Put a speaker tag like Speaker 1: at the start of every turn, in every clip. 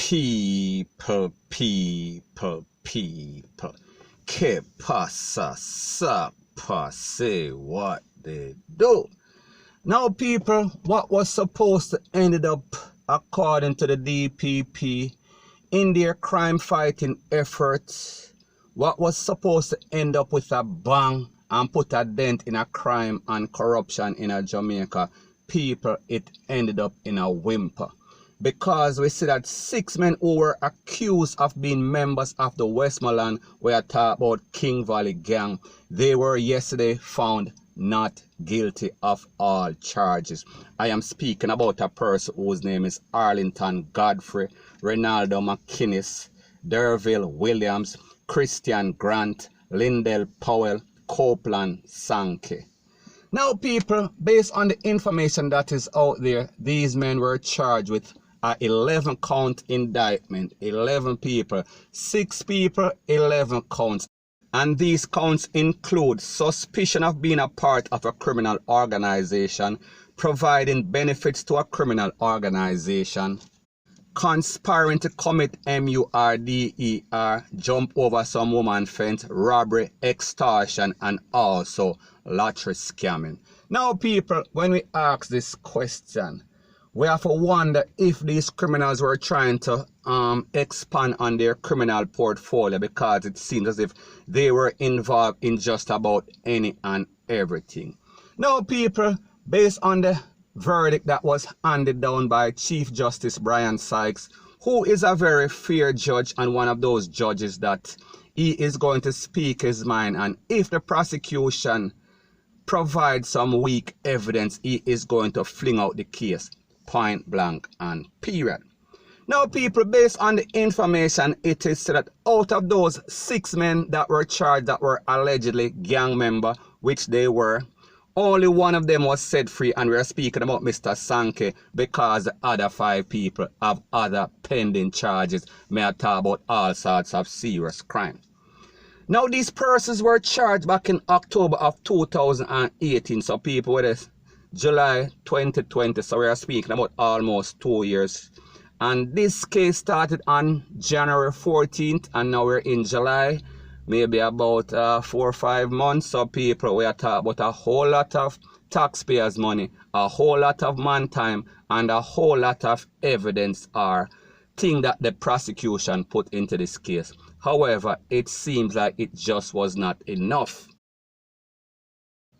Speaker 1: People. Que pasa, sapa, say what they do. Now, people, what was supposed to end up, according to the DPP, in their crime fighting efforts, what was supposed to end up with a bang and put a dent in a crime and corruption in a Jamaica, people, it ended up in a whimper. Because we see that 6 men who were accused of being members of the Westmoreland, we are talking about King Valley Gang, they were yesterday found not guilty of all charges. I am speaking about a person whose name is Arlington Godfrey, Ronaldo McKinnis, Derville Williams, Christian Grant, Lindell Powell, Copeland Sankey. Now, people, based on the information that is out there, these men were charged with an 11-count indictment. 11 people, 6 people, 11 counts. And these counts include suspicion of being a part of a criminal organization, providing benefits to a criminal organization, conspiring to commit murder, jump over some woman fence, robbery, extortion, and also lottery scamming. Now, people, when we ask this question, we have to wonder if these criminals were trying to expand on their criminal portfolio, because it seems as if they were involved in just about any and everything. Now, people, based on the verdict that was handed down by Chief Justice Brian Sykes, who is a very fair judge and one of those judges that he is going to speak his mind, and if the prosecution provides some weak evidence, he is going to fling out the case, point blank and period. Now, people, based on the information, it is said that out of those 6 men that were charged that were allegedly gang member, which they were, only one of them was set free, and we are speaking about Mr. Sankey, because the other 5 people have other pending charges. May I talk about all sorts of serious crime. Now, these persons were charged back in October of 2018, so people, with us, July 2020, so we are speaking about almost 2 years. And this case started on January 14th, and now we're in July, maybe about 4 or 5 months. So people, we are talking about a whole lot of taxpayers' money, a whole lot of man time, and a whole lot of evidence or thing that the prosecution put into this case. However, it seems like it just was not enough.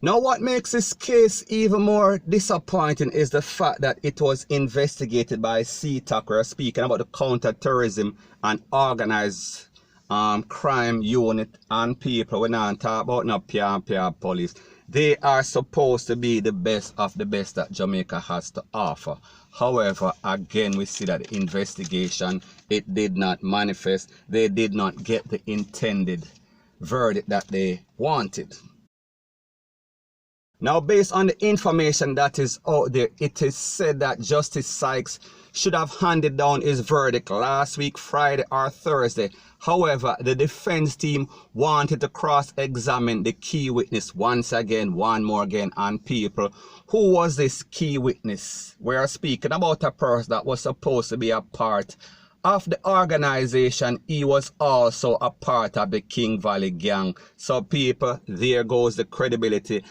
Speaker 1: Now, what makes this case even more disappointing is the fact that it was investigated by CTAC. We're speaking about the counter-terrorism and organized crime unit, and people, we're not talking about no PR police. They are supposed to be the best of the best that Jamaica has to offer. However, again, we see that the investigation, it did not manifest. They did not get the intended verdict that they wanted. Now, based on the information that is out there, it is said that Justice Sykes should have handed down his verdict last week, Friday or Thursday. However, the defense team wanted to cross-examine the key witness once again, one more again, and people. Who was this key witness? We are speaking about a person that was supposed to be a part of the organization. He was also a part of the King Valley Gang. So people, there goes the credibility.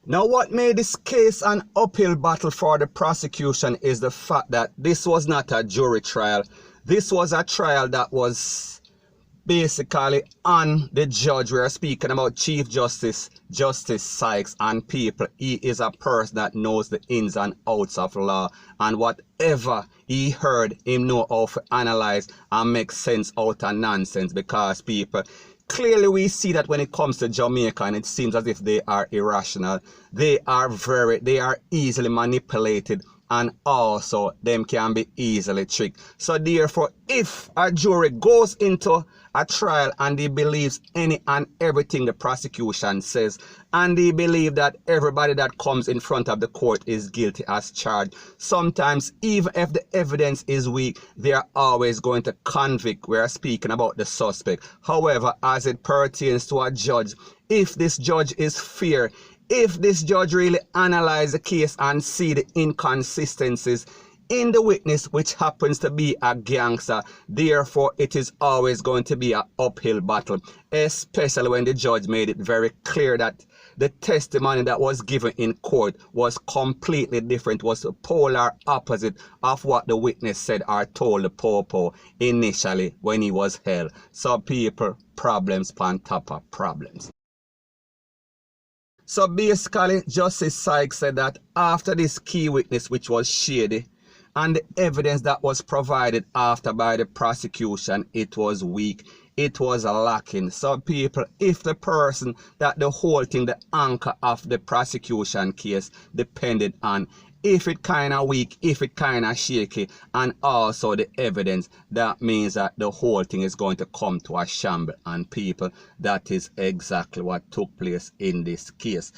Speaker 1: Now, what made this case an uphill battle for the prosecution is the fact that this was not a jury trial. This was a trial that was basically on the judge. We are speaking about Chief Justice Sykes, and people, he is a person that knows the ins and outs of law, and whatever he heard, him know how to analyze and make sense out of nonsense. Because people, clearly we see that when it comes to Jamaica, and it seems as if they are irrational, they are easily manipulated, and also them can be easily tricked. So therefore, if a jury goes into a trial and he believes any and everything the prosecution says, and they believe that everybody that comes in front of the court is guilty as charged, sometimes even if the evidence is weak, they are always going to convict. We are speaking about the suspect. However, as it pertains to a judge, if this judge is fair, if this judge really analyze the case and see the inconsistencies, in the witness, which happens to be a gangster. Therefore, it is always going to be an uphill battle, especially when the judge made it very clear that the testimony that was given in court was completely different, was the polar opposite of what the witness said or told the popo initially when he was held. So people, problems on top of problems. So basically, Justice Sykes said that after this key witness, which was shady, and the evidence that was provided after by the prosecution, it was weak, it was lacking. So people, if the person that the whole thing, the anchor of the prosecution case depended on, if it kind of weak, if it kind of shaky, and also the evidence, that means that the whole thing is going to come to a shamble. And people, that is exactly what took place in this case.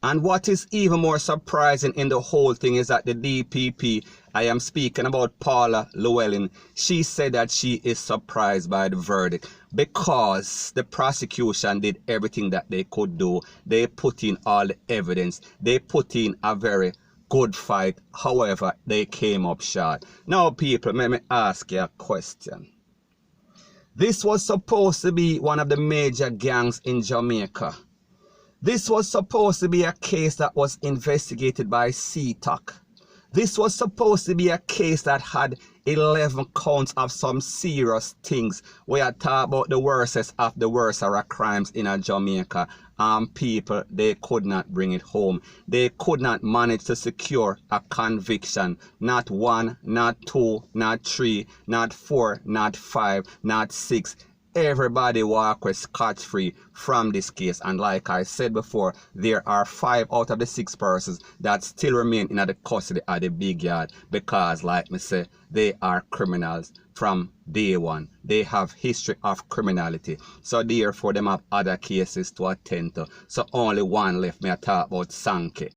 Speaker 1: And what is even more surprising in the whole thing is that the DPP, I am speaking about Paula Llewellyn, she said that she is surprised by the verdict because the prosecution did everything that they could do. They put in all the evidence. They put in a very good fight. However, they came up short. Now, people, let me ask you a question. This was supposed to be one of the major gangs in Jamaica. This was supposed to be a case that was investigated by CTOC. This was supposed to be a case that had 11 counts of some serious things. We are talking about the worstest of the worst crimes in Jamaica. People, they could not bring it home. They could not manage to secure a conviction. Not 1, not 2, not 3, not 4, not 5, not 6. Everybody walk with scot-free from this case, and like I said before, there are 5 out of the 6 persons that still remain in the custody of the big yard because, like me say, they are criminals from day one. They have history of criminality, so therefore them have other cases to attend to. So only one left. Me I talk about Sankey.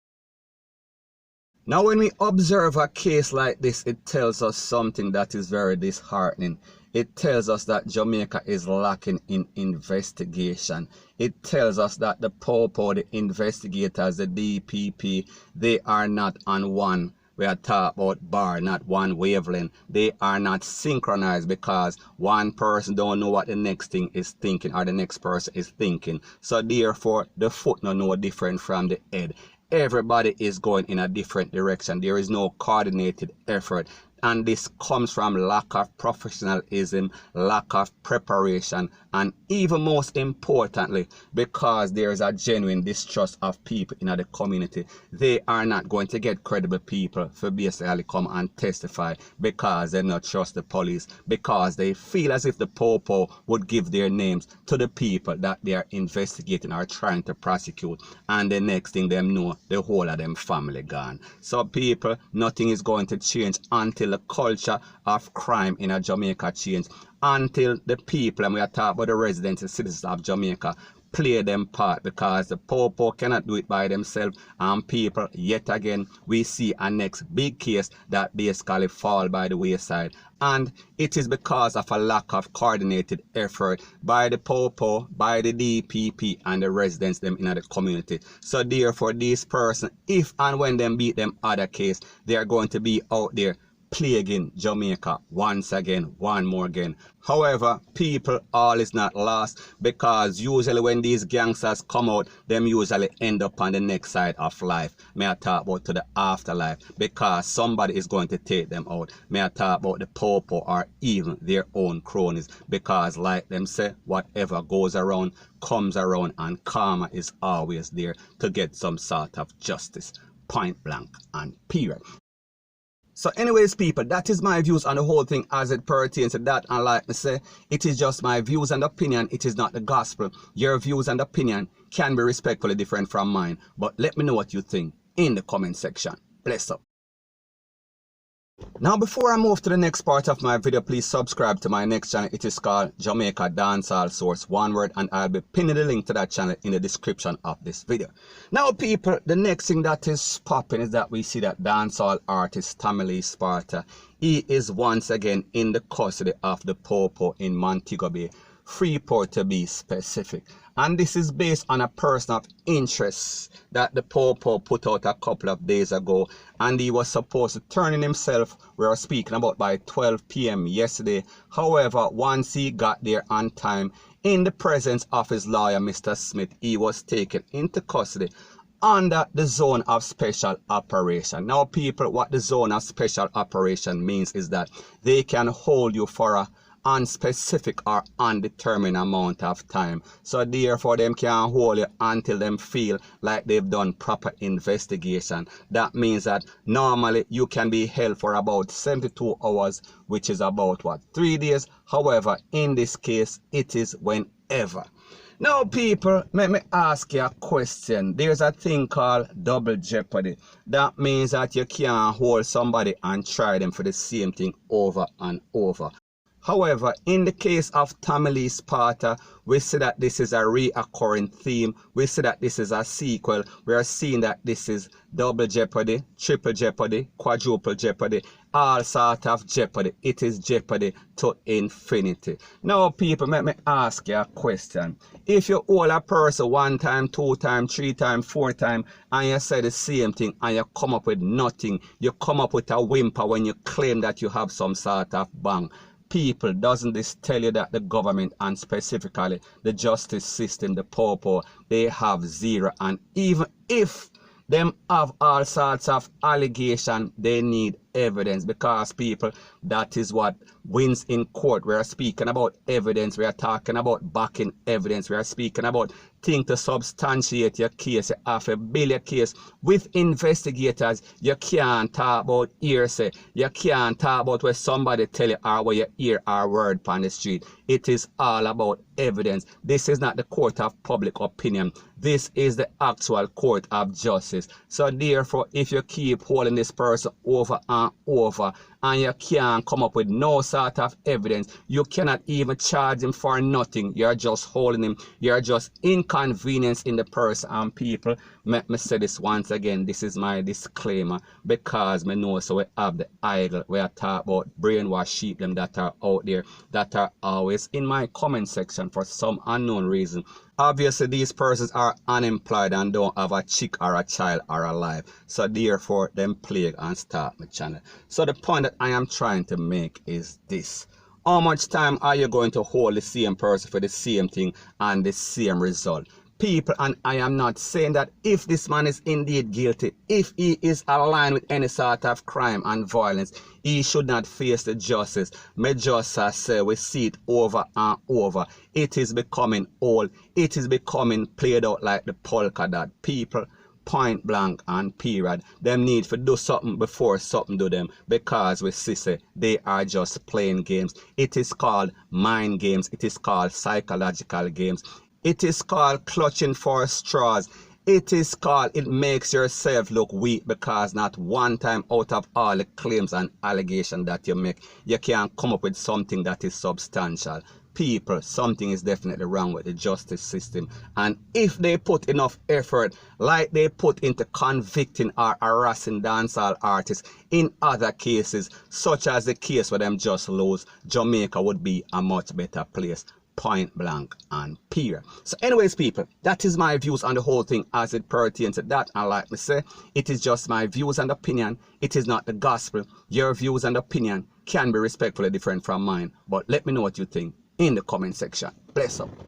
Speaker 1: Now when we observe a case like this, it tells us something that is very disheartening. It tells us that Jamaica is lacking in investigation. It tells us that the popo, the investigators, the DPP, they are not on one. We are talking about bar, not one wavelength. They are not synchronized because one person don't know what the next thing is thinking or the next person is thinking. So therefore, the foot no different from the head. Everybody is going in a different direction. There is no coordinated effort. And this comes from lack of professionalism, lack of preparation, and even most importantly, because there is a genuine distrust of people in the community. They are not going to get credible people for basically come and testify because they not trust the police, because they feel as if the popo would give their names to the people that they are investigating or trying to prosecute, and the next thing them know, the whole of them family gone. So people, nothing is going to change until the culture of crime in Jamaica change, until the people, and we are talking about the residents and citizens of Jamaica, play them part, because the popo cannot do it by themselves. And people, yet again, we see a next big case that basically fall by the wayside, and it is because of a lack of coordinated effort by the popo, by the DPP, and the residents them in the community. So therefore, these persons, if and when them beat them other case, they are going to be out there plaguing Jamaica once again, one more again. However, people, all is not lost, because usually when these gangsters come out, them usually end up on the next side of life. May I talk about to the afterlife, because somebody is going to take them out. May I talk about the popo or even their own cronies, because like them say, whatever goes around comes around, and karma is always there to get some sort of justice. Point blank and period. So anyways, people, that is my views on the whole thing as it pertains to that. And like I say, it is just my views and opinion. It is not the gospel. Your views and opinion can be respectfully different from mine. But let me know what you think in the comment section. Bless up. Now, before I move to the next part of my video, please subscribe to my next channel. It is called Jamaica Dancehall Source, one word, and I'll be pinning the link to that channel in the description of this video. Now, people, the next thing that is popping is that we see that dancehall artist Tommy Lee Sparta, he is once again in the custody of the popo in Montego Bay Freeport to be specific. And this is based on a person of interest that the Popo put out a couple of days ago, and he was supposed to turn in himself, we were speaking about, by 12 p.m. yesterday. However, once he got there on time, in the presence of his lawyer, Mr. Smith, he was taken into custody under the zone of special operation. Now, people, what the zone of special operation means is that they can hold you for a unspecific or undetermined amount of time. So therefore, them can hold you until them feel like they've done proper investigation. That means that normally you can be held for about 72 hours, which is about what, 3 days. However, in this case, it is whenever. Now, people, let me ask you a question. There's a thing called double jeopardy. That means that you can't hold somebody and try them for the same thing over and over. However, in the case of Tommy Lee Sparta, we see that this is a reoccurring theme. We see that this is a sequel. We are seeing that this is double jeopardy, triple jeopardy, quadruple jeopardy, all sort of jeopardy. It is jeopardy to infinity. Now, people, let me ask you a question. If you hold a person 1 time, 2 times, 3 times, 4 times, and you say the same thing and you come up with nothing, you come up with a whimper when you claim that you have some sort of bang. People, doesn't this tell you that the government, and specifically the justice system, the Popo, they have zero? And even if them have all sorts of allegation, they need evidence, because people, that is what wins in court. We are speaking about evidence. We are talking about backing evidence. We are speaking about things to substantiate your case. You have to build your case with investigators. You can't talk about hearsay. You can't talk about where somebody tell you or where you hear our word on the street. It is all about evidence. This is not the court of public opinion. This is the actual court of justice. So therefore, if you keep holding this person over and over, and you can't come up with no sort of evidence, you cannot even charge him for nothing. You're just holding him. You're just inconveniencing the person. And people, let me say this once again. This is my disclaimer, because me know so we have the idol. We are talking about brainwash sheep them that are out there, that are always in my comment section for some unknown reason. Obviously, these persons are unemployed and don't have a chick or a child or a life. So therefore, them plague and start my channel. So the point that I am trying to make is this. How much time are you going to hold the same person for the same thing and the same result? People, and I am not saying that if this man is indeed guilty, if he is aligned with any sort of crime and violence, he should not face the justice. May justice say we see it over and over. It is becoming old. It is becoming played out like the polka dot. People, point blank and period, them need to do something before something do them, because we see they are just playing games. It is called mind games. It is called psychological games. It is called clutching for straws. It is called it makes yourself look weak, because not one time out of all the claims and allegations that you make, you can come up with something that is substantial. People, something is definitely wrong with the justice system. And if they put enough effort like they put into convicting or harassing dancehall artists in other cases, such as the case where them just lose, Jamaica would be a much better place. Point blank and period. So anyways, people, that is my views on the whole thing as it pertains to that. And like me say, it is just my views and opinion. It is not the gospel. Your views and opinion can be respectfully different from mine. But let me know what you think in the comment section. Bless up.